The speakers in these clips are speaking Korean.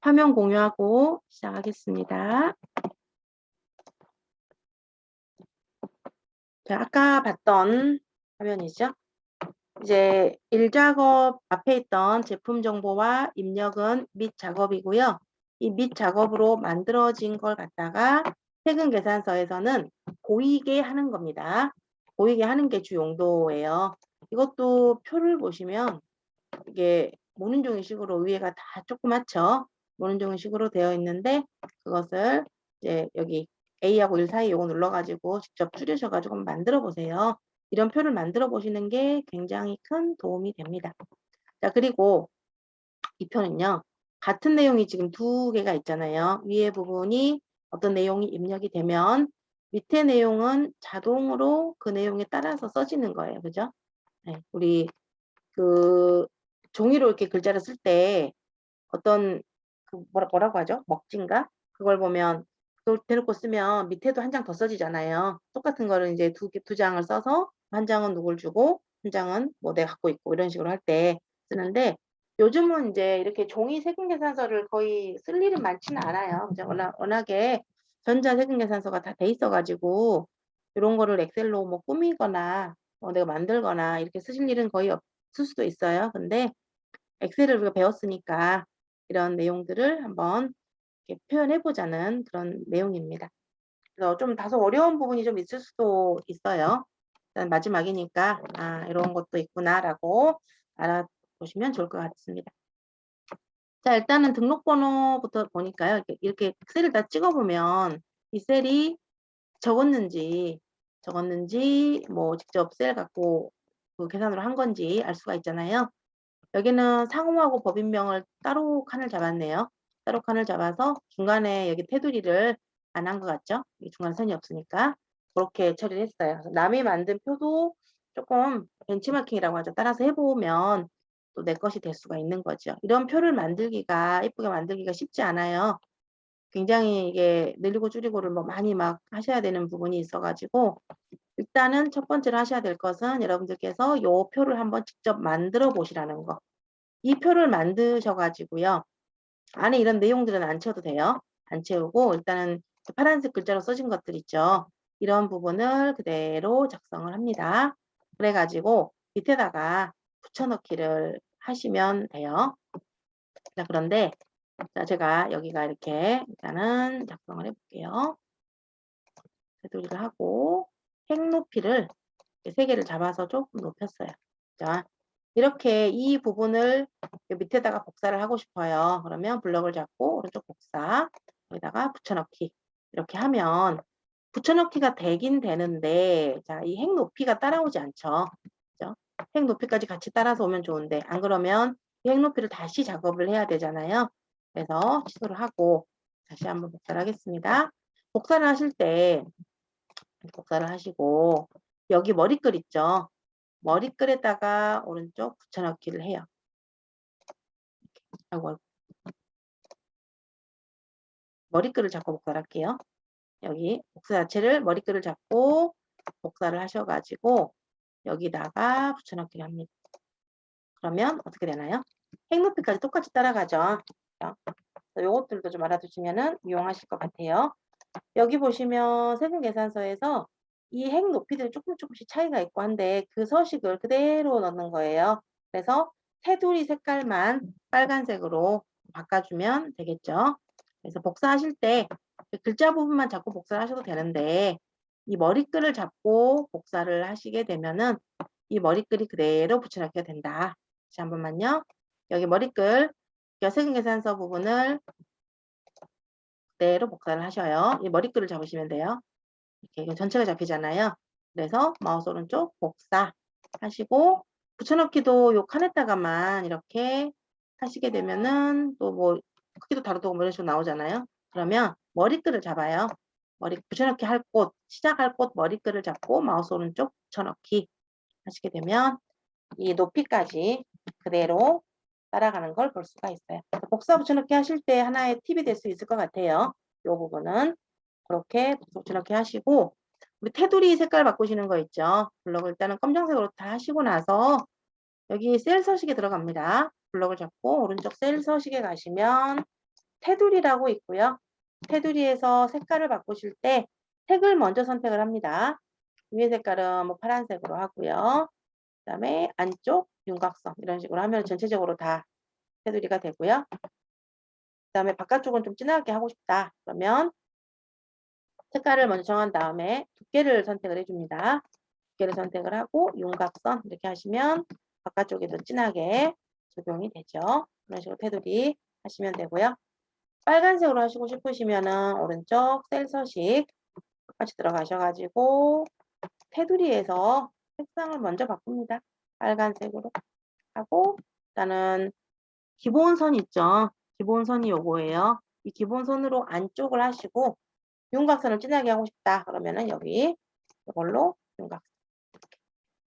화면 공유하고 시작하겠습니다. 자, 아까 봤던 화면이죠. 이제 일작업 앞에 있던 제품 정보와 입력은 밑 작업이고요. 이 밑 작업으로 만들어진 걸 갖다가 세금 계산서에서는 보이게 하는 겁니다. 보이게 하는 게 주 용도예요. 이것도 표를 보시면 이게 모눈종이식으로 위에가 다 조그맣죠. 모눈종이식으로 되어 있는데 그것을 이제 여기 A하고 1 사이 요거 눌러가지고 직접 줄이셔가지고 만들어 보세요. 이런 표를 만들어 보시는 게 굉장히 큰 도움이 됩니다. 자, 그리고 이 표는요. 같은 내용이 지금 두 개가 있잖아요. 위에 부분이 어떤 내용이 입력이 되면 밑에 내용은 자동으로 그 내용에 따라서 써지는 거예요. 그죠? 네, 우리 그 종이로 이렇게 글자를 쓸 때 어떤 그 뭐라고 하죠? 먹지인가? 그걸 보면 그걸 대놓고 쓰면 밑에도 한 장 더 써지잖아요. 똑같은 거를 이제 두 장을 써서 한 장은 누굴 주고 한 장은 뭐 내가 갖고 있고 이런 식으로 할 때 쓰는데 요즘은 이제 이렇게 종이 세금 계산서를 거의 쓸 일은 많지는 않아요. 이제 워낙에 전자 세금 계산서가 다 돼 있어 가지고 이런 거를 엑셀로 뭐 꾸미거나 내가 만들거나 이렇게 쓰실 일은 거의 없을 수도 있어요. 근데 엑셀을 우리가 배웠으니까 이런 내용들을 한번 이렇게 표현해 보자는 그런 내용입니다. 그래서 좀 다소 어려운 부분이 좀 있을 수도 있어요. 일단 마지막이니까 '아 이런 것도 있구나.'라고 알아보시면 좋을 것 같습니다. 자, 일단은 등록번호부터 보니까요. 이렇게 셀을 다 찍어 보면 이 셀이 적었는지 뭐 직접 셀 갖고 그 계산으로 한 건지 알 수가 있잖아요. 여기는 상호하고 법인명을 따로 칸을 잡았네요. 따로 칸을 잡아서 중간에 여기 테두리를 안 한 것 같죠? 이 중간에 선이 없으니까 그렇게 처리를 했어요. 남이 만든 표도 조금 벤치마킹이라고 하죠. 따라서 해보면 또 내 것이 될 수가 있는 거죠. 이런 표를 만들기가 예쁘게 만들기가 쉽지 않아요. 굉장히 이게 늘리고 줄이고를 뭐 많이 막 하셔야 되는 부분이 있어 가지고 일단은 첫 번째로 하셔야 될 것은 여러분들께서 요 표를 한번 직접 만들어 보시라는 거. 이 표를 만드셔 가지고요. 안에 이런 내용들은 안 채워도 돼요. 안 채우고 일단은 파란색 글자로 써진 것들 있죠. 이런 부분을 그대로 작성을 합니다. 그래 가지고 밑에다가 붙여넣기를 하시면 돼요. 자, 그런데 자, 제가 여기가 이렇게 일단은 작성을 해 볼게요. 테두리를 하고 행 높이를 3개를 잡아서 조금 높였어요. 자, 이렇게 이 부분을 밑에다가 복사를 하고 싶어요. 그러면 블럭을 잡고 오른쪽 복사, 여기다가 붙여넣기 이렇게 하면 붙여넣기가 되긴 되는데 자, 이 행 높이가 따라오지 않죠. 그죠? 행 높이까지 같이 따라서 오면 좋은데 안 그러면 이 행 높이를 다시 작업을 해야 되잖아요. 그래서 취소를 하고 다시 한번 복사를 하겠습니다. 복사를 하실 때 복사를 하시고 여기 머리글 있죠. 머리글에다가 오른쪽 붙여넣기를 해요. 아이고, 머리글을 잡고 복사를 할게요. 여기 복사 자체를 머리글을 잡고 복사를 하셔가지고 여기다가 붙여넣기를 합니다. 그러면 어떻게 되나요? 행 높이까지 똑같이 따라가죠. 요것들도 좀 알아두시면 유용하실 것 같아요. 여기 보시면 세금 계산서에서 이 행 높이들이 조금씩 차이가 있고 한데 그 서식을 그대로 넣는 거예요. 그래서 테두리 색깔만 빨간색으로 바꿔주면 되겠죠. 그래서 복사하실 때 글자 부분만 잡고 복사를 하셔도 되는데 이 머리글을 잡고 복사를 하시게 되면은 이 머리글이 그대로 붙여넣기가 된다. 다시 한 번만요. 여기 머리글 세금 계산서 부분을 그대로 복사를 하셔요. 이 머리글을 잡으시면 돼요. 이렇게 전체가 잡히잖아요. 그래서 마우스 오른쪽 복사 하시고 붙여넣기도 요 칸에다가만 이렇게 하시게 되면은 또 뭐 크기도 다르고 뭐 이런 식으로 나오잖아요. 그러면 머리글을 잡아요. 붙여넣기 할 곳, 시작할 곳 머리글을 잡고 마우스 오른쪽 붙여넣기 하시게 되면 이 높이까지 그대로 따라가는 걸 볼 수가 있어요. 복사 붙여넣기 하실 때 하나의 팁이 될 수 있을 것 같아요. 이 부분은 그렇게 복사 붙여넣기 하시고 우리 테두리 색깔 바꾸시는 거 있죠. 블럭을 일단은 검정색으로 다 하시고 나서 여기 셀 서식에 들어갑니다. 블럭을 잡고 오른쪽 셀 서식에 가시면 테두리라고 있고요. 테두리에서 색깔을 바꾸실 때 색을 먼저 선택을 합니다. 위에 색깔은 뭐 파란색으로 하고요. 그다음에 안쪽 윤곽선 이런 식으로 하면 전체적으로 다 테두리가 되고요. 그다음에 바깥쪽은 좀 진하게 하고 싶다. 그러면 색깔을 먼저 정한 다음에 두께를 선택을 해줍니다. 두께를 선택을 하고 윤곽선 이렇게 하시면 바깥쪽에도 진하게 적용이 되죠. 이런 식으로 테두리 하시면 되고요. 빨간색으로 하시고 싶으시면은 오른쪽 셀 서식 똑같이 들어가셔가지고 테두리에서 색상을 먼저 바꿉니다. 빨간색으로 하고 일단은 기본선 있죠. 기본선이 요거예요. 이 기본선으로 안쪽을 하시고 윤곽선을 진하게 하고 싶다. 그러면은 여기 이걸로 윤곽선.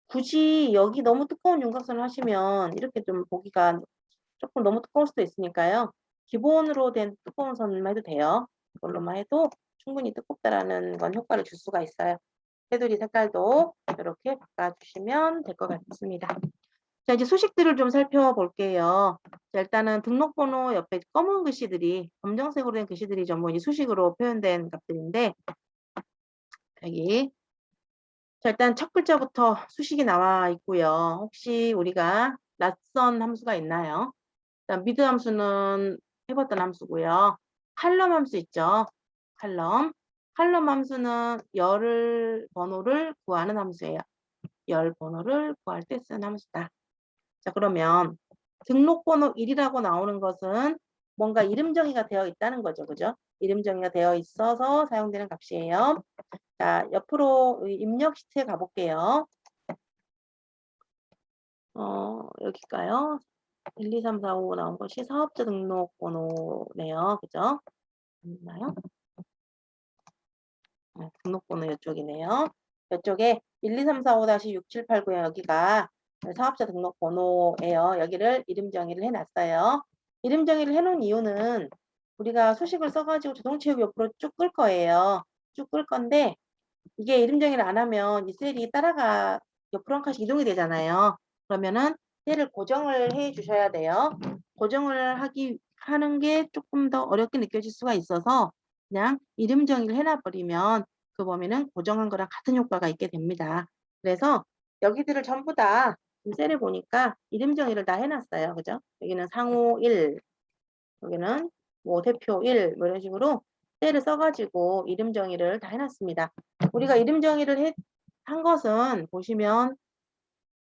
굳이 여기 너무 두꺼운 윤곽선을 하시면 이렇게 좀 보기가 조금 너무 두꺼울 수도 있으니까요. 기본으로 된 두꺼운 선만 해도 돼요. 이걸로만 해도 충분히 두껍다라는 건 효과를 줄 수가 있어요. 테두리 색깔도 이렇게 바꿔주시면 될 것 같습니다. 자, 이제 수식들을 좀 살펴볼게요. 자, 일단은 등록번호 옆에 검은 글씨들이, 검정색으로 된 글씨들이 전부 이제 수식으로 표현된 값들인데, 여기. 자, 일단 첫 글자부터 수식이 나와 있고요. 혹시 우리가 낯선 함수가 있나요? 일단 미드 함수는 해봤던 함수고요. 칼럼 함수 있죠. 칼럼. 칼럼 함수는 열 번호를 구하는 함수예요. 열 번호를 구할 때 쓰는 함수다. 자, 그러면 등록번호 1이라고 나오는 것은 뭔가 이름 정의가 되어 있다는 거죠. 그죠? 이름 정의가 되어 있어서 사용되는 값이에요. 자, 옆으로 입력 시트에 가볼게요. 여기가요. 1, 2, 3, 4, 5 나온 것이 사업자 등록번호네요. 그죠? 있나요? 등록번호 이쪽이네요. 이쪽에 1, 2, 3, 4, 5-6, 7, 8, 9 여기가 사업자 등록번호예요. 여기를 이름 정의를 해놨어요. 이름 정의를 해놓은 이유는 우리가 수식을 써가지고 자동체육 옆으로 쭉 끌 거예요. 쭉 끌 건데 이게 이름 정의를 안 하면 이 셀이 따라가 옆으로 한 칸씩 이동이 되잖아요. 그러면은 셀을 고정을 해 주셔야 돼요. 고정을 하는 게 조금 더 어렵게 느껴질 수가 있어서 그냥 이름 정의를 해놔버리면 그 범위는 고정한 거랑 같은 효과가 있게 됩니다. 그래서 여기들을 전부 다 셀을 보니까 이름 정의를 다 해놨어요. 그죠? 여기는 상호 1, 여기는 뭐 대표 1, 뭐 이런 식으로 셀을 써가지고 이름 정의를 다 해놨습니다. 우리가 이름 정의를 한 것은 보시면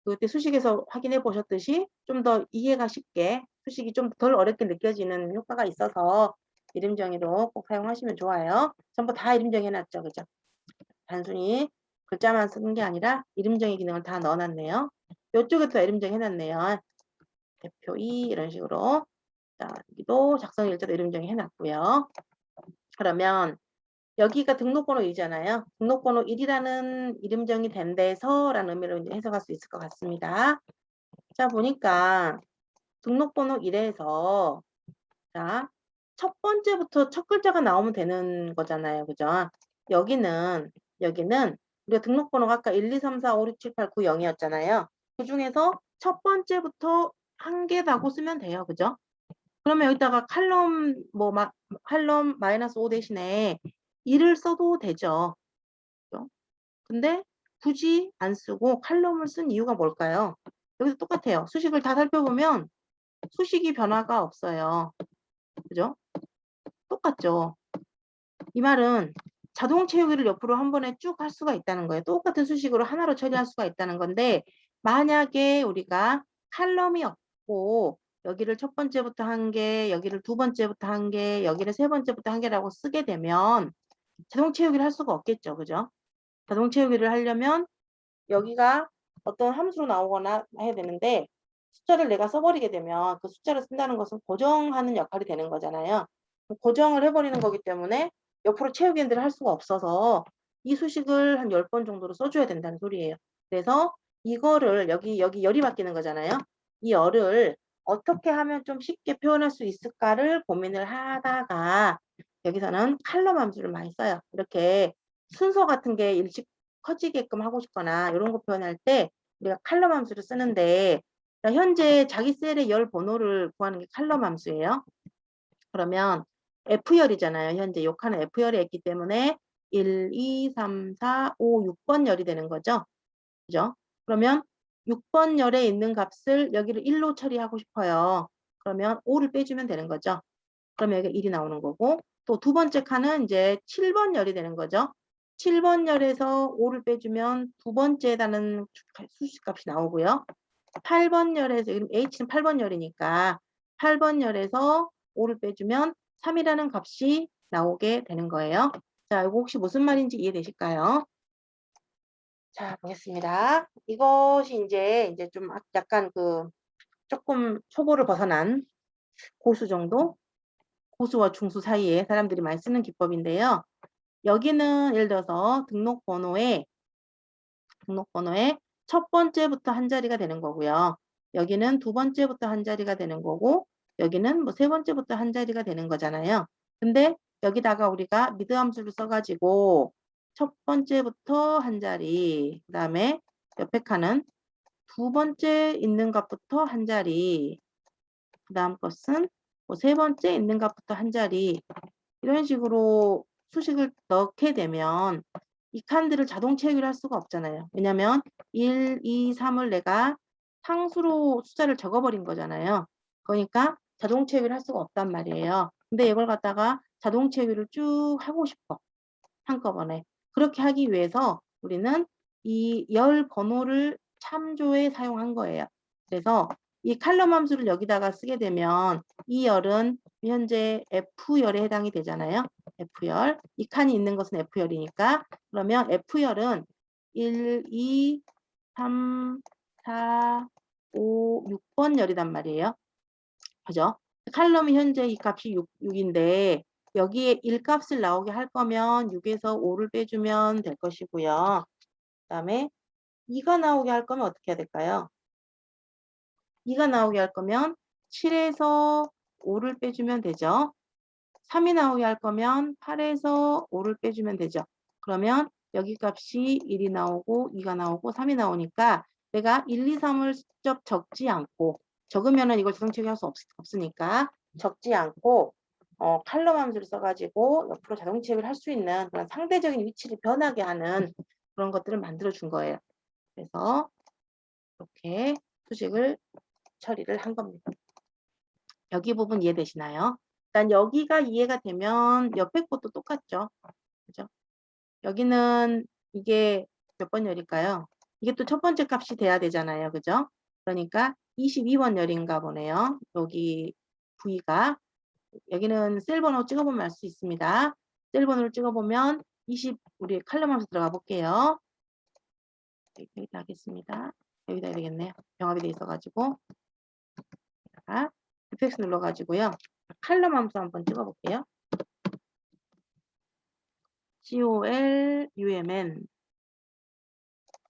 그때 수식에서 확인해 보셨듯이 좀 더 이해가 쉽게 수식이 좀 덜 어렵게 느껴지는 효과가 있어서 이름 정의로 꼭 사용하시면 좋아요. 전부 다 이름 정의 해놨죠. 그죠? 단순히 글자만 쓰는 게 아니라 이름 정의 기능을 다 넣어놨네요. 이쪽에도 이름 정의 해놨네요. 대표 2 이런 식으로. 자, 여기도 작성 일자도 이름 정의 해놨고요. 그러면 여기가 등록번호 1이잖아요. 등록번호 1이라는 이름 정의 된 데서라는 의미로 이제 해석할 수 있을 것 같습니다. 자, 보니까 등록번호 1에서 자, 첫 번째부터 첫 글자가 나오면 되는 거잖아요. 그죠? 여기는 우리가 등록번호가 아까 1, 2, 3, 4, 5, 6, 7, 8, 9, 0이었잖아요. 그 중에서 첫 번째부터 한 개라고 쓰면 돼요. 그죠? 그러면 여기다가 칼럼 칼럼 -5 대신에 1을 써도 되죠. 그죠? 근데 굳이 안 쓰고 칼럼을 쓴 이유가 뭘까요? 여기서 똑같아요. 수식을 다 살펴보면 수식이 변화가 없어요. 그죠? 똑같죠. 이 말은 자동 채우기를 옆으로 한 번에 쭉 할 수가 있다는 거예요. 똑같은 수식으로 하나로 처리할 수가 있다는 건데 만약에 우리가 칼럼이 없고 여기를 첫 번째부터 한 개, 여기를 두 번째부터 한 개, 여기를 세 번째부터 한 개라고 쓰게 되면 자동 채우기를 할 수가 없겠죠. 그죠? 자동 채우기를 하려면 여기가 어떤 함수로 나오거나 해야 되는데 숫자를 내가 써버리게 되면 그 숫자를 쓴다는 것은 고정하는 역할이 되는 거잖아요. 고정을 해버리는 거기 때문에 옆으로 채우기 엔드를 할 수가 없어서 이 수식을 한 10번 정도로 써줘야 된다는 소리예요. 그래서 이거를 여기 열이 바뀌는 거잖아요. 이 열을 어떻게 하면 좀 쉽게 표현할 수 있을까를 고민을 하다가 여기서는 칼럼 함수를 많이 써요. 이렇게 순서 같은 게 일찍 커지게끔 하고 싶거나 이런 거 표현할 때 우리가 칼럼 함수를 쓰는데 현재 자기 셀의 열 번호를 구하는 게 칼럼 함수예요. 그러면 F열이잖아요. 현재 요 칸은 F열에 있기 때문에 1, 2, 3, 4, 5, 6번 열이 되는 거죠. 그죠? 그러면 6번 열에 있는 값을 여기를 1로 처리하고 싶어요. 그러면 5를 빼주면 되는 거죠. 그러면 여기가 1이 나오는 거고, 또 두 번째 칸은 이제 7번 열이 되는 거죠. 7번 열에서 5를 빼주면 두 번째에다는 수식값이 나오고요. 8번 열에서, H는 8번 열이니까 8번 열에서 5를 빼주면 3이라는 값이 나오게 되는 거예요. 자, 이거 혹시 무슨 말인지 이해되실까요? 자, 보겠습니다. 이것이 이제 좀 약간 조금 초보를 벗어난 고수 정도? 고수와 중수 사이에 사람들이 많이 쓰는 기법인데요. 여기는 예를 들어서 등록번호에 첫 번째부터 한 자리가 되는 거고요. 여기는 두 번째부터 한 자리가 되는 거고, 여기는 뭐 세 번째부터 한 자리가 되는 거잖아요. 근데 여기다가 우리가 미드 함수를 써가지고 첫 번째부터 한 자리, 그 다음에 옆에 칸은 두 번째 있는 값부터 한 자리, 그 다음 것은 뭐 세 번째 있는 값부터 한 자리, 이런 식으로 수식을 넣게 되면 이 칸들을 자동 체육을 할 수가 없잖아요. 왜냐면 1, 2, 3을 내가 상수로 숫자를 적어버린 거잖아요. 그러니까 자동 체육을 할 수가 없단 말이에요. 근데 이걸 갖다가 자동 체육을 쭉 하고 싶어. 한꺼번에. 그렇게 하기 위해서 우리는 이 열 번호를 참조에 사용한 거예요. 그래서 이 칼럼 함수를 여기다가 쓰게 되면 이 열은 현재 F열에 해당이 되잖아요. F열. 이 칸이 있는 것은 F열이니까 그러면 F열은 1, 2, 3, 4, 5, 6번 열이란 말이에요. 그죠? 칼럼이 현재 이 값이 6인데 여기에 1값을 나오게 할 거면 6에서 5를 빼주면 될 것이고요. 그 다음에 2가 나오게 할 거면 어떻게 해야 될까요? 2가 나오게 할 거면 7에서 5를 빼주면 되죠. 3이 나오게 할 거면 8에서 5를 빼주면 되죠. 그러면 여기 값이 1이 나오고 2가 나오고 3이 나오니까 내가 1, 2, 3을 직접 적지 않고 적으면은 이걸 자동체크할 수 없으니까 적지 않고 칼럼 함수를 써가지고 옆으로 자동 체크를 할 수 있는 그런 상대적인 위치를 변하게 하는 그런 것들을 만들어 준 거예요. 그래서 이렇게 수식을 처리를 한 겁니다. 여기 부분 이해되시나요? 일단 여기가 이해가 되면 옆에 것도 똑같죠. 그죠? 여기는 이게 몇 번 열일까요? 이게 또 첫 번째 값이 돼야 되잖아요. 그죠? 그러니까 22번 열인가 보네요. 여기 V가. 여기는 셀 번호 찍어보면 알 수 있습니다. 셀 번호를 찍어보면 20, 우리 칼럼 함수 들어가 볼게요. 여기다 하겠습니다. 여기다 해야 되겠네요. 병합이 돼 있어가지고. FX 눌러가지고요. 칼럼 함수 한번 찍어볼게요. COLUMN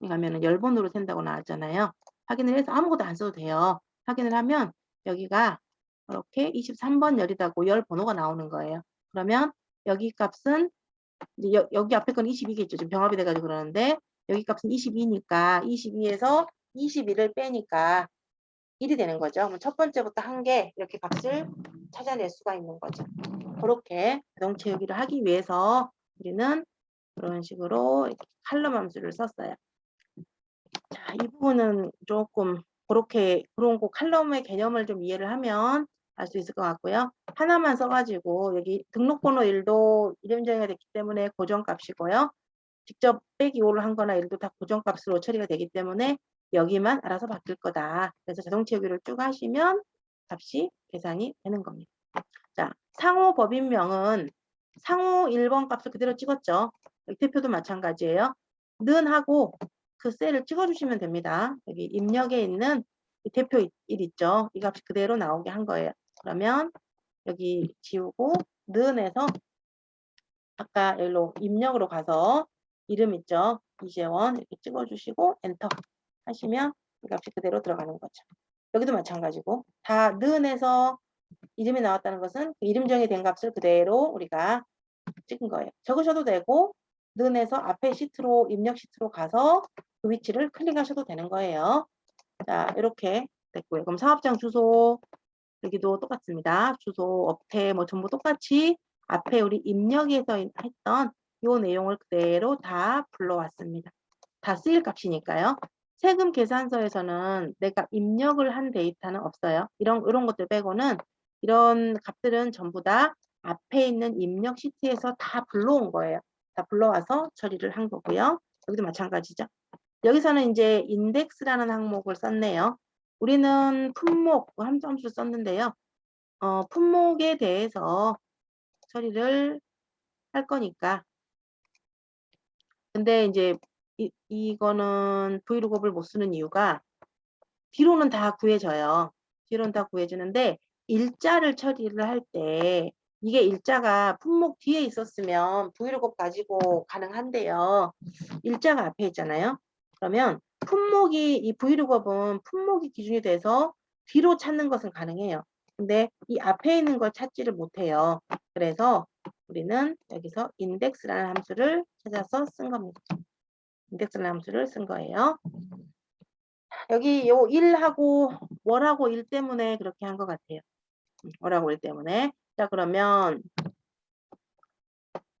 가면은 열번으로 센다고 나왔잖아요. 확인을 해서 아무것도 안 써도 돼요. 확인을 하면 여기가 이렇게 23번 열이다고 열 번호가 나오는 거예요. 그러면 여기 값은 이제 여기 앞에 건 22겠죠. 지금 병합이 돼가지고 그러는데 여기 값은 22니까 22에서 21을 빼니까 1이 되는 거죠. 그럼 첫 번째부터 한 개 이렇게 값을 찾아낼 수가 있는 거죠. 그렇게 자동 채우기를 하기 위해서 우리는 그런 식으로 칼럼 함수를 썼어요. 자, 이 부분은 조금 그런 거 칼럼의 개념을 좀 이해를 하면 알 수 있을 것 같고요. 하나만 써가지고 여기 등록번호 1도 이름 정의가 됐기 때문에 고정값이고요. 직접 빼기 5를 한 거나 1도 다 고정값으로 처리가 되기 때문에 여기만 알아서 바뀔 거다. 그래서 자동 채우기를 쭉 하시면 값이 계산이 되는 겁니다. 자, 상호 법인명은 상호 1번 값을 그대로 찍었죠. 대표도 마찬가지예요. 는 하고 그 셀을 찍어주시면 됩니다. 여기 입력에 있는 이 대표 1 있죠. 이 값이 그대로 나오게 한 거예요. 그러면 여기 지우고 는에서 아까 여기로 입력으로 가서 이름 있죠. 이재원 이렇게 찍어주시고 엔터 하시면 이 값이 그대로 들어가는 거죠. 여기도 마찬가지고 다 는에서 이름이 나왔다는 것은 그 이름 정의된 값을 그대로 우리가 찍은 거예요. 적으셔도 되고 는에서 앞에 시트로 입력 시트로 가서 그 위치를 클릭하셔도 되는 거예요. 자, 이렇게 됐고요. 그럼 사업장 주소 여기도 똑같습니다. 주소, 업태 뭐 전부 똑같이 앞에 우리 입력에서 했던 요 내용을 그대로 다 불러왔습니다. 다 쓰일 값이니까요. 세금 계산서에서는 내가 입력을 한 데이터는 없어요. 이런 것들 빼고는 이런 값들은 전부 다 앞에 있는 입력 시트에서 다 불러온 거예요. 다 불러와서 처리를 한 거고요. 여기도 마찬가지죠. 여기서는 이제 인덱스라는 항목을 썼네요. 우리는 품목 함수를 썼는데요. 품목에 대해서 처리를 할 거니까. 근데 이제 이거는 브이로그를 못 쓰는 이유가 뒤로는 다 구해져요. 뒤로는 다 구해지는데 일자를 처리를 할 때 이게 일자가 품목 뒤에 있었으면 브이로그 가지고 가능한데요. 일자가 앞에 있잖아요. 그러면 이 브이로그는 품목이 기준이 돼서 뒤로 찾는 것은 가능해요. 근데 이 앞에 있는 걸 찾지를 못해요. 그래서 우리는 여기서 인덱스라는 함수를 찾아서 쓴 겁니다. 인덱스라는 함수를 쓴 거예요. 여기 요 1하고 월하고 1 때문에 그렇게 한 것 같아요. 월하고 1 때문에. 자, 그러면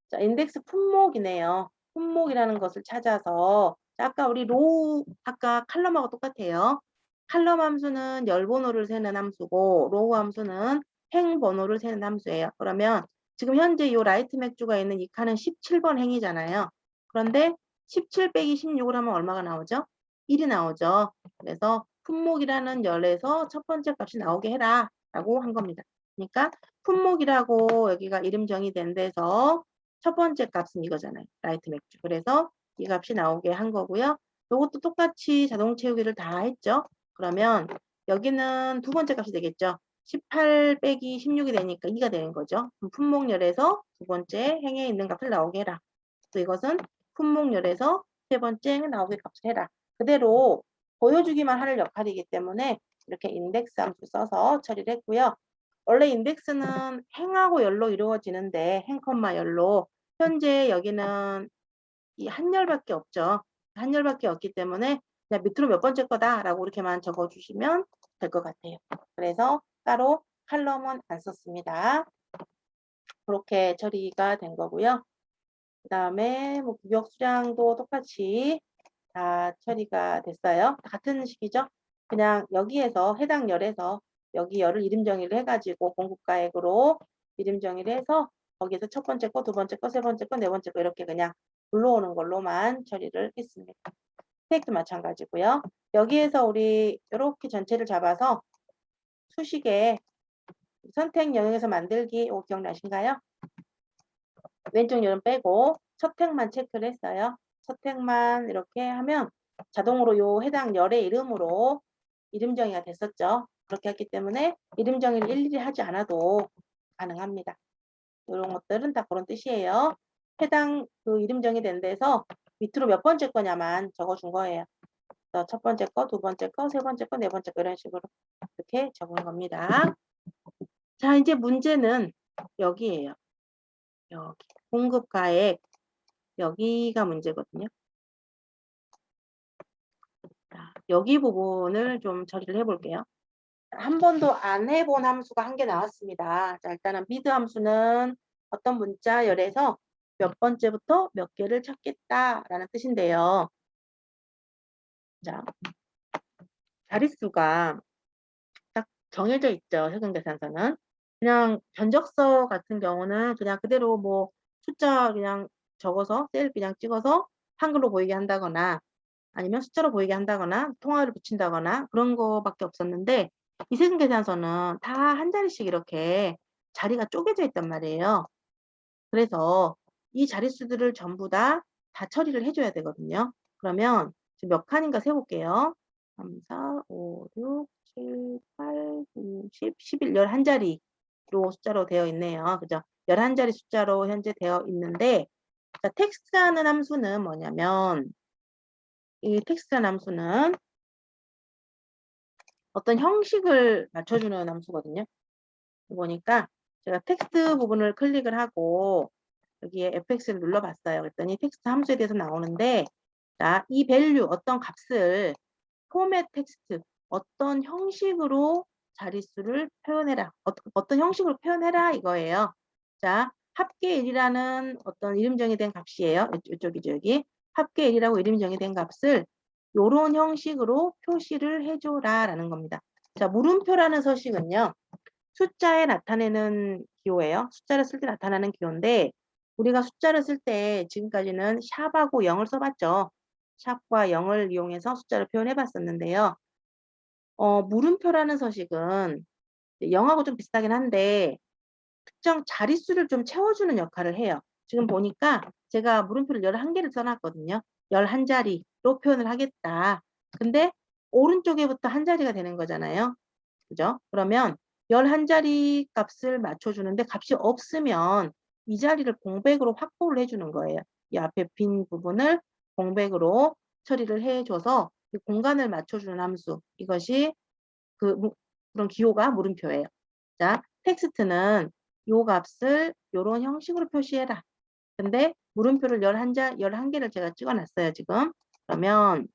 자, 인덱스 품목이네요. 품목이라는 것을 찾아서 아까 우리 로우 아까 칼럼하고 똑같아요. 칼럼 함수는 열 번호를 세는 함수고 로우 함수는 행 번호를 세는 함수예요. 그러면 지금 현재 이 라이트 맥주가 있는 이 칸은 17번 행이잖아요. 그런데 17 빼기 16을 하면 얼마가 나오죠? 1이 나오죠. 그래서 품목이라는 열에서 첫 번째 값이 나오게 해라 라고 한 겁니다. 그러니까 품목이라고 여기가 이름 정의된 데서 첫 번째 값은 이거잖아요. 라이트 맥주. 그래서 이 값이 나오게 한 거고요. 이것도 똑같이 자동 채우기를 다 했죠. 그러면 여기는 두 번째 값이 되겠죠. 18 빼기 16이 되니까 2가 되는 거죠. 품목열에서 두 번째 행에 있는 값을 나오게 해라. 또 이것은 품목열에서 세 번째 행에 나오게 값을 해라. 그대로 보여주기만 하는 역할이기 때문에 이렇게 인덱스 함수 써서 처리를 했고요. 원래 인덱스는 행하고 열로 이루어지는데 행, 열로 현재 여기는 이 한 열밖에 없죠. 한 열밖에 없기 때문에 그냥 밑으로 몇 번째 거다라고 이렇게만 적어주시면 될 것 같아요. 그래서 따로 칼럼은 안 썼습니다. 그렇게 처리가 된 거고요. 그 다음에 뭐 구역 수량도 똑같이 다 처리가 됐어요. 같은 식이죠. 그냥 여기에서 해당 열에서 여기 열을 이름 정의를 해가지고 공급가액으로 이름 정의를 해서 거기에서 첫 번째 거, 두 번째 거, 세 번째 거, 네 번째 거 이렇게 그냥 불러오는 걸로만 처리를 했습니다. 스택도 마찬가지고요. 여기에서 우리 이렇게 전체를 잡아서 수식에 선택 영역에서 만들기 기억나신가요? 왼쪽 열은 빼고 첫 택만 체크를 했어요. 첫 택만 이렇게 하면 자동으로 요 해당 열의 이름으로 이름 정의가 됐었죠. 그렇게 했기 때문에 이름 정의를 일일이 하지 않아도 가능합니다. 이런 것들은 다 그런 뜻이에요. 해당 그 이름 정의된 데서 밑으로 몇 번째 거냐만 적어준 거예요. 그래서 첫 번째 거, 두 번째 거, 세 번째 거, 네 번째 거 이런 식으로 이렇게 적은 겁니다. 자, 이제 문제는 여기에요. 여기 공급가액 여기가 문제거든요. 자, 여기 부분을 좀 처리를 해볼게요. 한 번도 안 해본 함수가 한 개 나왔습니다. 자, 일단은 미드 함수는 어떤 문자 열에서 몇 번째부터 몇 개를 찾겠다라는 뜻인데요. 자, 자릿수가 딱 정해져 있죠. 세금계산서는. 그냥 견적서 같은 경우는 그냥 그대로 뭐 숫자 그냥 적어서 셀 그냥 찍어서 한글로 보이게 한다거나 아니면 숫자로 보이게 한다거나 통화를 붙인다거나 그런 거밖에 없었는데 이 세금계산서는 다 한 자리씩 이렇게 자리가 쪼개져 있단 말이에요. 그래서 이 자릿수들을 전부 다 처리를 해줘야 되거든요. 그러면 지금 몇 칸인가 세볼게요. 3, 4, 5, 6, 7, 8, 9, 10, 11, 11자리로 숫자로 되어 있네요. 그죠? 11자리 숫자로 현재 되어 있는데 자, 텍스트라는 함수는 뭐냐면 이 텍스트라는 함수는 어떤 형식을 맞춰주는 함수거든요. 보니까 제가 텍스트 부분을 클릭을 하고 여기에 fx를 눌러봤어요. 그랬더니 텍스트 함수에 대해서 나오는데 자, 이 밸류 어떤 값을 포맷 텍스트 어떤 형식으로 자릿수를 표현해라. 어떤 형식으로 표현해라 이거예요. 자, 합계 1이라는 어떤 이름 정의된 값이에요. 이쪽이죠, 여기. 합계 1이라고 이름 정의된 값을 요런 형식으로 표시를 해줘라 라는 겁니다. 자, 물음표라는 서식은요. 숫자에 나타내는 기호예요. 숫자를 쓸 때 나타나는 기호인데 우리가 숫자를 쓸 때 지금까지는 샵하고 0을 써봤죠. 샵과 0을 이용해서 숫자를 표현해 봤었는데요. 물음표라는 서식은 0하고 좀 비슷하긴 한데 특정 자릿수를 좀 채워주는 역할을 해요. 지금 보니까 제가 물음표를 11개를 써놨거든요. 11자리로 표현을 하겠다. 근데 오른쪽에부터 한 자리가 되는 거잖아요. 그죠? 그러면 11자리 값을 맞춰주는데 값이 없으면 이 자리를 공백으로 확보를 해주는 거예요. 이 앞에 빈 부분을 공백으로 처리를 해줘서 이 공간을 맞춰주는 함수. 이것이 그런 기호가 물음표예요. 자, 텍스트는 요 값을 요런 형식으로 표시해라. 근데 물음표를 11개를 제가 찍어놨어요, 지금. 그러면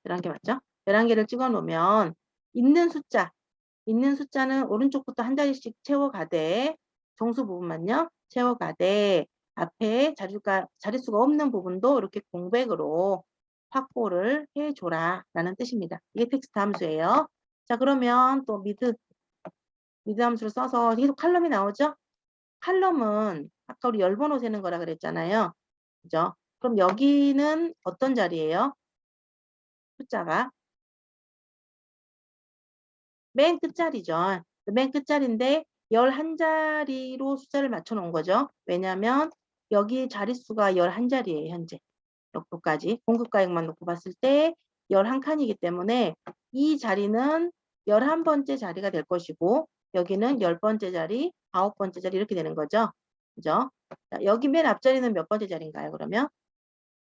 11개 맞죠? 11개를 찍어 놓으면 있는 숫자는 오른쪽부터 한 자리씩 채워가되 정수 부분만요. 채워가되 앞에 자릿수가 없는 부분도 이렇게 공백으로 확보를 해줘라 라는 뜻입니다. 이게 텍스트 함수예요. 자, 그러면 또 미드 함수를 써서 계속 칼럼이 나오죠? 칼럼은 아까 우리 열번호 세는 거라 그랬잖아요. 그죠? 그럼 여기는 어떤 자리예요? 숫자가 맨 끝자리죠. 맨 끝자리인데 11자리로 숫자를 맞춰 놓은 거죠. 왜냐하면 여기 자릿수가 11자리예요. 현재. 여기까지 공급가액만 놓고 봤을 때 11칸이기 때문에 이 자리는 11번째 자리가 될 것이고 여기는 10번째 자리, 9번째 자리 이렇게 되는 거죠. 그죠? 자, 여기 맨 앞자리는 몇 번째 자리인가요? 그러면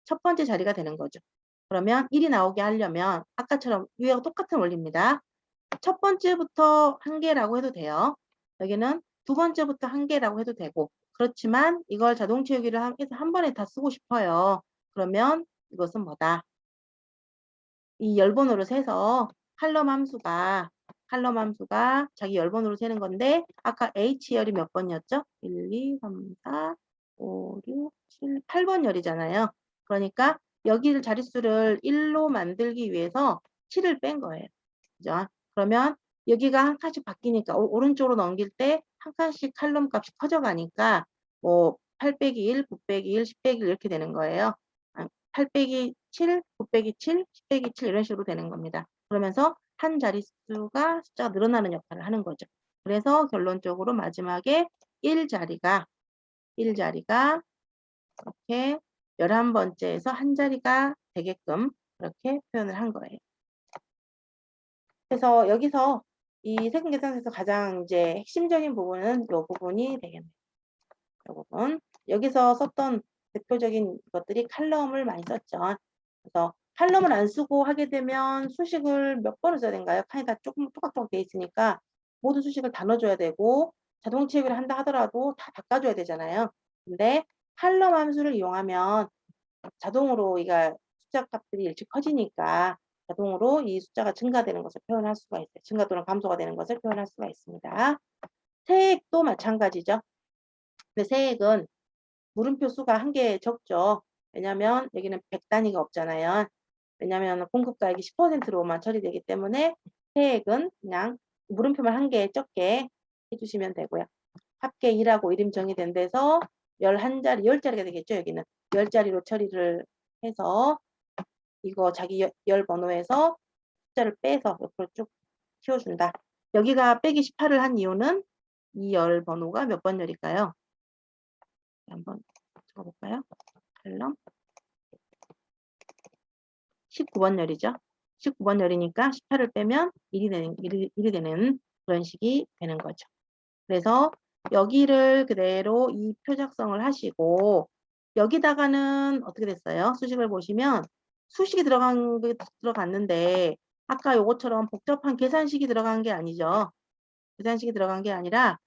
첫 번째 자리가 되는 거죠. 그러면 1이 나오게 하려면 아까처럼 위와 똑같은 원리입니다. 첫 번째부터 한 개라고 해도 돼요. 여기는 두 번째부터 한 개라고 해도 되고 그렇지만 이걸 자동 채우기를 해서 한 번에 다 쓰고 싶어요. 그러면 이것은 뭐다? 이 열번호로 세서 칼럼 함수가 자기 열번호로 세는 건데 아까 H열이 몇 번이었죠? 1, 2, 3, 4, 5, 6, 7, 8번 열이잖아요. 그러니까 여기를 자릿수를 1로 만들기 위해서 7을 뺀 거예요. 그죠? 그러면 여기가 한 칸씩 바뀌니까 오른쪽으로 넘길 때 한 칸씩 칼럼 값이 커져가니까 뭐 8 빼기 1, 9 빼기 1, 10 빼기 1 이렇게 되는 거예요. 8 빼기 7, 9 빼기 7, 10 빼기 7 이런 식으로 되는 겁니다. 그러면서 한 자릿수가 숫자가 늘어나는 역할을 하는 거죠. 그래서 결론적으로 마지막에 1자리가 이렇게 11번째에서 한 자리가 되게끔 그렇게 표현을 한 거예요. 그래서 여기서 이 세금 계산서에서 가장 이제 핵심적인 부분은 이 부분이 되겠네요. 이 부분. 여기서 썼던 대표적인 것들이 칼럼을 많이 썼죠. 그래서 칼럼을 안 쓰고 하게 되면 수식을 몇 번을 써야 되는가요? 칸이 다 조금 또각또각 돼 있으니까 모든 수식을 다 넣어줘야 되고 자동 채우기를 한다 하더라도 다 바꿔줘야 되잖아요. 근데 칼럼 함수를 이용하면 자동으로 이가 숫자 값들이 일찍 커지니까 자동으로 이 숫자가 증가되는 것을 표현할 수가 있어요. 증가 또는 감소가 되는 것을 표현할 수가 있습니다. 세액도 마찬가지죠. 근데 세액은 물음표 수가 한 개 적죠. 왜냐하면 여기는 100단위가 없잖아요. 왜냐하면 공급가액이 10%로만 처리되기 때문에 세액은 그냥 물음표만 한 개 적게 해주시면 되고요. 합계 2라고 이름 정의된 데서 11자리, 10자리가 되겠죠. 여기는 10자리로 처리를 해서 이거 자기 열 번호에서 숫자를 빼서 옆으로 쭉 키워준다. 여기가 빼기 18을 한 이유는 이 열 번호가 몇 번 열일까요? 한번 적어볼까요? 칼럼 19번 열이죠. 19번 열이니까 18을 빼면 1이 되는 그런 식이 되는 거죠. 그래서 여기를 그대로 이 표 작성을 하시고 여기다가는 어떻게 됐어요? 수식을 보시면 수식이 들어갔는데 아까 요것처럼 복잡한 계산식이 들어간 게 아니죠. 계산식이 들어간 게 아니라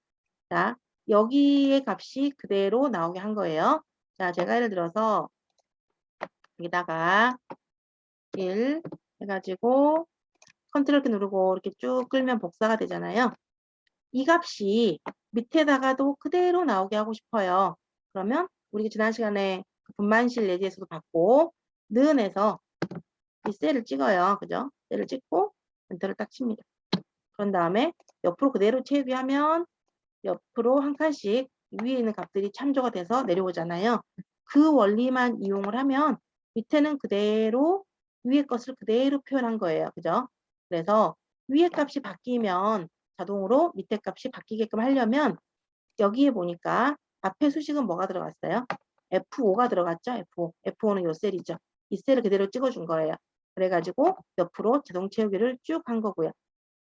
자 여기의 값이 그대로 나오게 한 거예요. 자 제가 예를 들어서 여기다가 1 해가지고 컨트롤 키 누르고 이렇게 쭉 끌면 복사가 되잖아요. 이 값이 밑에다가도 그대로 나오게 하고 싶어요. 그러면 우리가 지난 시간에 분만실 예제에서도 봤고 는에서 이 셀을 찍어요. 그죠? 셀을 찍고 엔터를 딱 칩니다. 그런 다음에 옆으로 그대로 채우기 하면 옆으로 한 칸씩 위에 있는 값들이 참조가 돼서 내려오잖아요. 그 원리만 이용을 하면 밑에는 그대로 위에 것을 그대로 표현한 거예요. 그죠? 그래서 위에 값이 바뀌면 자동으로 밑에 값이 바뀌게끔 하려면 여기에 보니까 앞에 수식은 뭐가 들어갔어요? F5가 들어갔죠? F5. F5는 이 셀이죠. 이 셀을 그대로 찍어준 거예요. 그래가지고 옆으로 자동 채우기를 쭉 한 거고요.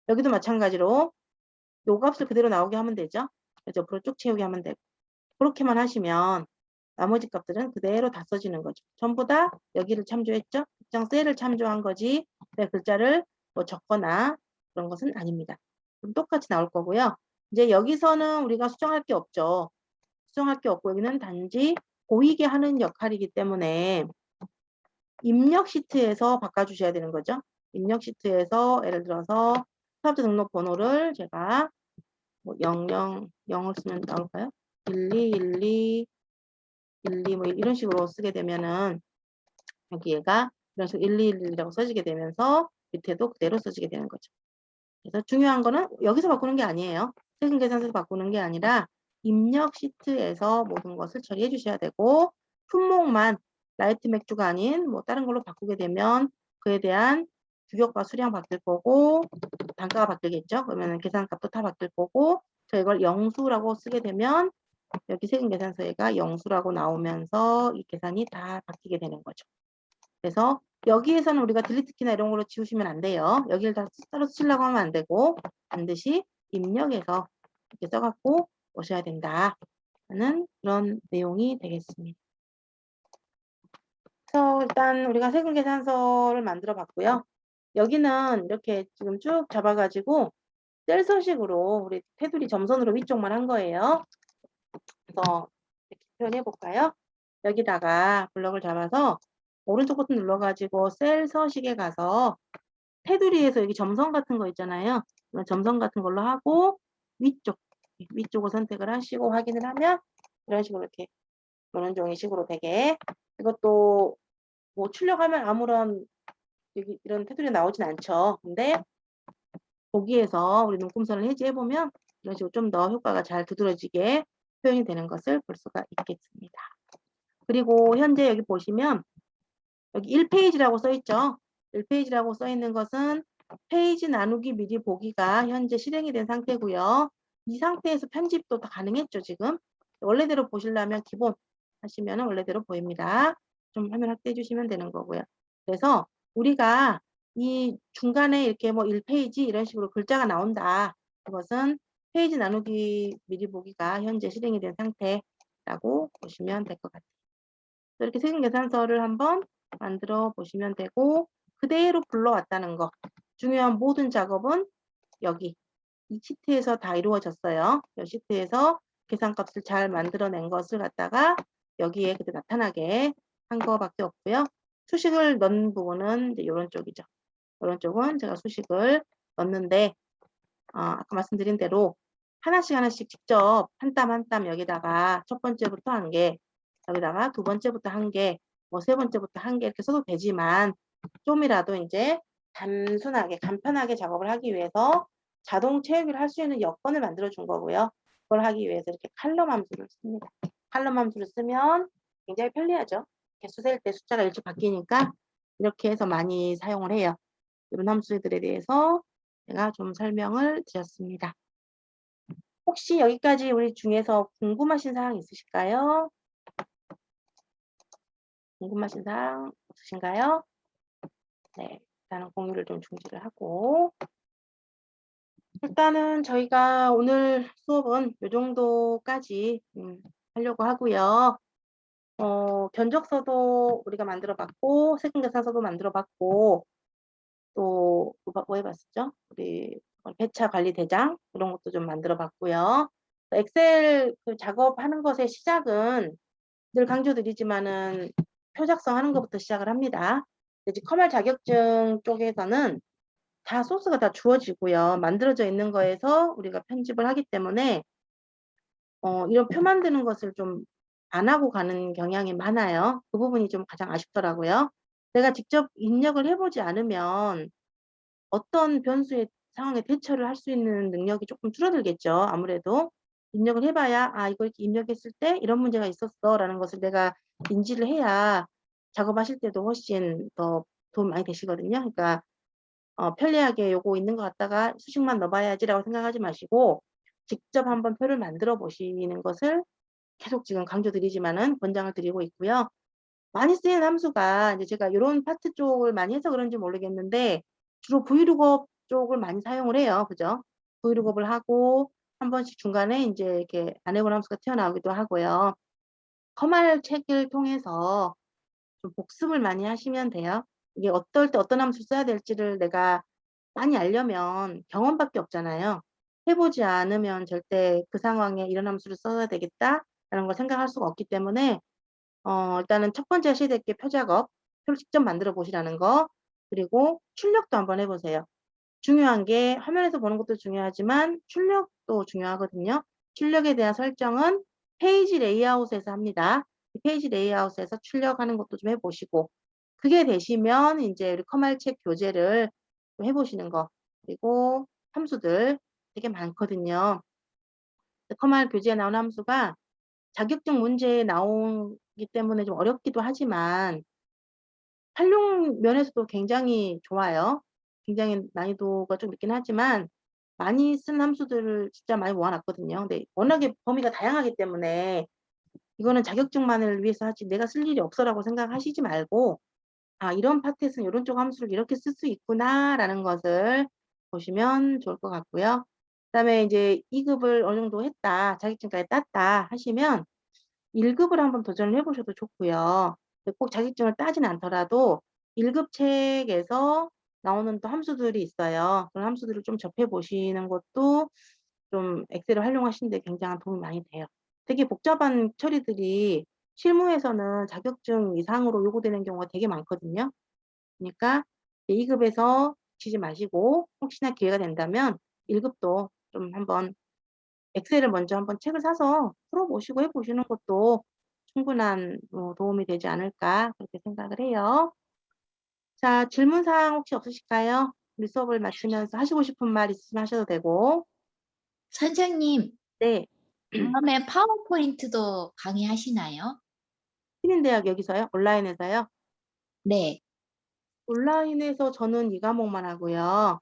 여기도 마찬가지로 요 값을 그대로 나오게 하면 되죠. 그래서 옆으로 쭉 채우게 하면 되고. 그렇게만 하시면 나머지 값들은 그대로 다 써지는 거죠. 전부 다 여기를 참조했죠. 특정 셀을 참조한 거지 내 글자를 뭐 적거나 그런 것은 아닙니다. 그럼 똑같이 나올 거고요. 이제 여기서는 우리가 수정할 게 없죠. 수정할 게 없고 여기는 단지 보이게 하는 역할이기 때문에 입력 시트에서 바꿔주셔야 되는 거죠. 입력 시트에서 예를 들어서 사업자 등록 번호를 제가 뭐 000을 쓰면 나올까요? 1212 12 뭐 이런 식으로 쓰게 되면은 여기 얘가 이런 식으로 1211이라고 써지게 되면서 밑에도 그대로 써지게 되는 거죠. 그래서 중요한 거는 여기서 바꾸는 게 아니에요. 세금 계산서에서 바꾸는 게 아니라 입력 시트에서 모든 것을 처리해 주셔야 되고 품목만 라이트 맥주가 아닌 뭐 다른 걸로 바꾸게 되면 그에 대한 규격과 수량 바뀔 거고 단가가 바뀌겠죠. 그러면 계산값도 다 바뀔 거고 저 이걸 영수라고 쓰게 되면 여기 세금 계산서에가 영수라고 나오면서 이 계산이 다 바뀌게 되는 거죠. 그래서 여기에서는 우리가 딜리트 키나 이런 걸로 지우시면 안 돼요. 여기를 다 따로 쓰려고 하면 안 되고 반드시 입력해서 이렇게 써갖고 오셔야 된다 하는 그런 내용이 되겠습니다. 그래서 일단 우리가 세금 계산서를 만들어 봤고요. 여기는 이렇게 지금 쭉 잡아가지고 셀 서식으로 우리 테두리 점선으로 위쪽만 한 거예요. 그래서 이렇게 표현해 볼까요? 여기다가 블럭을 잡아서 오른쪽 버튼 눌러가지고 셀 서식에 가서 테두리에서 여기 점선 같은 거 있잖아요. 점선 같은 걸로 하고 위쪽을 선택을 하시고 확인을 하면 이런 식으로 이렇게 노는 종이식으로 되게 이것도 뭐 출력하면 아무런 여기 이런 테두리 나오진 않죠. 근데 보기에서 우리 눈금선을 해제해보면 이런 식으로 좀 더 효과가 잘 두드러지게 표현이 되는 것을 볼 수가 있겠습니다. 그리고 현재 여기 보시면 여기 1페이지라고 써 있죠. 1페이지라고 써 있는 것은 페이지 나누기 미리 보기가 현재 실행이 된 상태고요. 이 상태에서 편집도 다 가능했죠, 지금. 원래대로 보시려면 기본 하시면 원래대로 보입니다. 좀 화면 확대해 주시면 되는 거고요. 그래서 우리가 이 중간에 이렇게 뭐 1페이지 이런 식으로 글자가 나온다. 그것은 페이지 나누기 미리 보기가 현재 실행이 된 상태라고 보시면 될 것 같아요. 이렇게 세금 계산서를 한번 만들어 보시면 되고 그대로 불러왔다는 거. 중요한 모든 작업은 여기 이 시트에서 다 이루어졌어요. 이 시트에서 계산값을 잘 만들어낸 것을 갖다가 여기에 그때 나타나게 한 거밖에 없고요. 수식을 넣는 부분은 이제 이런 쪽이죠. 이런 쪽은 제가 수식을 넣는데 아까 말씀드린 대로 하나씩 하나씩 직접 한 땀 한 땀 여기다가 첫 번째부터 한 개, 여기다가 두 번째부터 한 개, 뭐 세 번째부터 한 개 이렇게 써도 되지만 좀이라도 이제 단순하게 간편하게 작업을 하기 위해서 자동 채우기를 할 수 있는 여건을 만들어 준 거고요. 그걸 하기 위해서 이렇게 칼럼 함수를 씁니다. 칼럼 함수를 쓰면 굉장히 편리하죠. 개수 셀 때 숫자가 일찍 바뀌니까 이렇게 해서 많이 사용을 해요. 이런 함수들에 대해서 제가 좀 설명을 드렸습니다. 혹시 여기까지 우리 중에서 궁금하신 사항 있으실까요? 궁금하신 사항 없으신가요? 네, 일단은 공유를 좀 중지를 하고 일단은 저희가 오늘 수업은 이 정도까지 하려고 하고요. 견적서도 우리가 만들어 봤고 세금계산서도 만들어 봤고 또 뭐 해봤었죠? 우리 배차 관리 대장 이런 것도 좀 만들어 봤고요. 엑셀 그 작업하는 것의 시작은 늘 강조드리지만은 표 작성하는 것부터 시작을 합니다. 이제 커말 자격증 쪽에서는 다 소스가 다 주어지고요. 만들어져 있는 거에서 우리가 편집을 하기 때문에 이런 표 만드는 것을 좀 안 하고 가는 경향이 많아요. 그 부분이 좀 가장 아쉽더라고요. 내가 직접 입력을 해 보지 않으면 어떤 변수의 상황에 대처를 할 수 있는 능력이 쪼끔 줄어들겠죠, 아무래도. 입력을 해 봐야 '아 이거 이렇게 입력했을 때 이런 문제가 있었어.'라는 것을 내가 인지를 해야 작업하실 때도 훨씬 더 도움이 많이 되시거든요. 그러니까 편리하게 '요거 있는 것 같다가 수식만 넣어 봐야지.'라고 생각하지 마시고 직접 한번 표를 만들어 보시는 것을 계속 지금 강조드리지만은 권장을 드리고 있고요. 많이 쓰이는 함수가 이제 제가 요런 파트 쪽을 많이 해서 그런지 모르겠는데 주로 브이로그업 쪽을 많이 사용을 해요. 그죠? 브이로그업을 하고 한 번씩 중간에 인제 이렇게 안 해 본 함수가 튀어나오기도 하고요. 커말 책을 통해서 좀 복습을 많이 하시면 돼요. 이게 어떨 때 어떤 함수를 써야 될지를 내가 많이 알려면 경험밖에 없잖아요. 해 보지 않으면 절대 '그 상황에 이런 함수를 써야 되겠다.'라는 걸 생각할 수가 없기 때문에 일단은 첫 번째 하셔야 될 게 표 작업, 표를 직접 만들어 보시라는 거, 그리고 출력도 한번 해 보세요. 중요한 게 화면에서 보는 것도 중요하지만 출력도 중요하거든요. 출력에 대한 설정은 페이지 레이아웃에서 합니다. 이 페이지 레이아웃에서 출력하는 것도 좀 해 보시고 그게 되시면 인제 우리 커말책 교재를 좀 해 보시는 거, 그리고 함수들 되게 많거든요. 커말 교재에 나오는 함수가 자격증 문제에 나오기 때문에 좀 어렵기도 하지만 활용 면에서도 굉장히 좋아요. 굉장히 난이도가 좀 있긴 하지만 많이 쓴 함수들을 진짜 많이 모아 놨거든요. 근데 워낙에 범위가 다양하기 때문에 '이거는 자격증만을 위해서 하지 내가 쓸 일이 없어.'라고 생각하시지 말고 '아 이런 파트에서는 요런 쪽 함수를 이렇게 쓸 수 있구나.'라는 것을 보시면 좋을 것 같고요. 그다음에 인제 2 급을 어느 정도 했다, 자격증까지 땄다 하시면 1 급을 한번 도전을 해 보셔도 좋고요. 꼭 자격증을 따지는 않더라도 1급 책에서 나오는 또 함수들이 있어요. 그런 함수들을 좀 접해 보시는 것도 좀 엑셀을 활용하시는 데 굉장한 도움이 많이 돼요. 되게 복잡한 처리들이 실무에서는 자격증 이상으로 요구되는 경우가 되게 많거든요. 그니까 2 급에서 지지 마시고 혹시나 기회가 된다면 1 급도 좀 한번 엑셀을 먼저 한번 책을 사서 풀어 보시고 해 보시는 것도 충분한 도움이 되지 않을까 그렇게 생각을 해요. 자, 질문 사항 혹시 없으실까요? 우리 수업을 마치면서 하시고 싶은 말 있으시면 하셔도 되고. 선생님, 네. 다음에 파워포인트도 강의하시나요? 시민대학 여기서요? 온라인에서요? 네. 온라인에서 저는 2 과목만 하고요.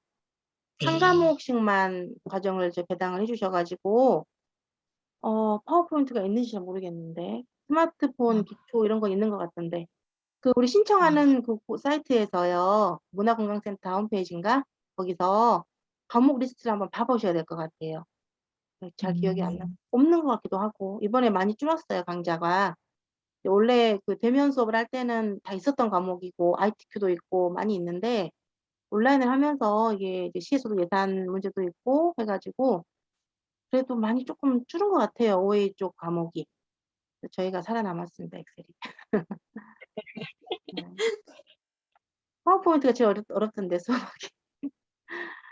1 네. 과목씩만 과정을 이제 배당을 해 주셔 가지고 파워포인트가 있는지 잘 모르겠는데. 스마트폰 아 기초 이런 건 있는 것 같던데. 그 우리 아 신청하는 그 사이트에서요. 문화관광센터 홈페이지인가? 거기서 과목 리스트를 한번 봐 보셔야 될 것 같아요. 잘 기억이 안 나 음. 없는 것 같기도 하고. 이번에 많이 줄었어요, 강좌가. 원래 그 대면 수업을 할 때는 다 있었던 과목이고 ITQ도 있고 많이 있는데 온라인을 하면서 이게 이제 시에서도 예산 문제도 있고 해 가지고 그래도 많이 쪼끔 줄은 것 같아요, OA 쪽 과목이. 저희가 살아남았습니다, 엑셀이. 네. 파워포인트가 제일 어렵던데 수학이.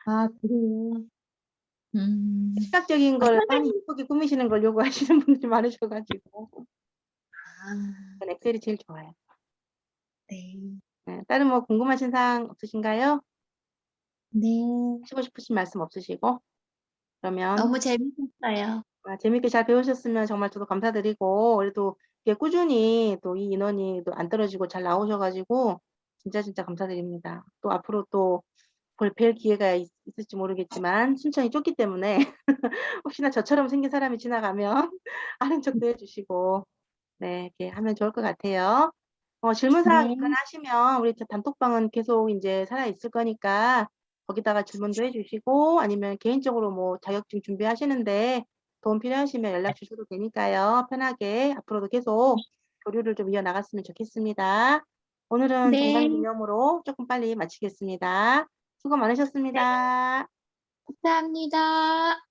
아 그래요? 음. 시각적인 아 걸 많이 선생님 이쁘게 꾸미시는 걸 요구하시는 분들이 많으셔 가지고 아 전 엑셀이 제일 좋아요. 네. 네. 다른 뭐 궁금하신 사항 없으신가요? 네. 하시고 싶으신 말씀 없으시고? 그러면 너무 재밌었어요. 재밌게 잘 배우셨으면 정말 저도 감사드리고 그래도 이렇게 꾸준히 또 이 인원이 또 안 떨어지고 잘 나오셔 가지고 진짜 감사드립니다. 또 앞으로 또 뵐 기회가 있을지 모르겠지만 순천이 좁기 때문에 혹시나 저처럼 생긴 사람이 지나가면 아는 척도 해 주시고 네 이렇게 하면 좋을 것 같아요. 질문 사항 있거나 네. 하시면 우리 단톡방은 계속 인제 살아 있을 거니까 거기다가 질문도 해 주시고 아니면 개인적으로 뭐 자격증 준비하시는데 도움 필요하시면 연락 주셔도 되니까요. 편하게 앞으로도 계속 교류를 좀 이어나갔으면 좋겠습니다. 오늘은 네. 정상기념으로 쪼끔 빨리 마치겠습니다. 수고 네. 많으셨습니다. 감사합니다.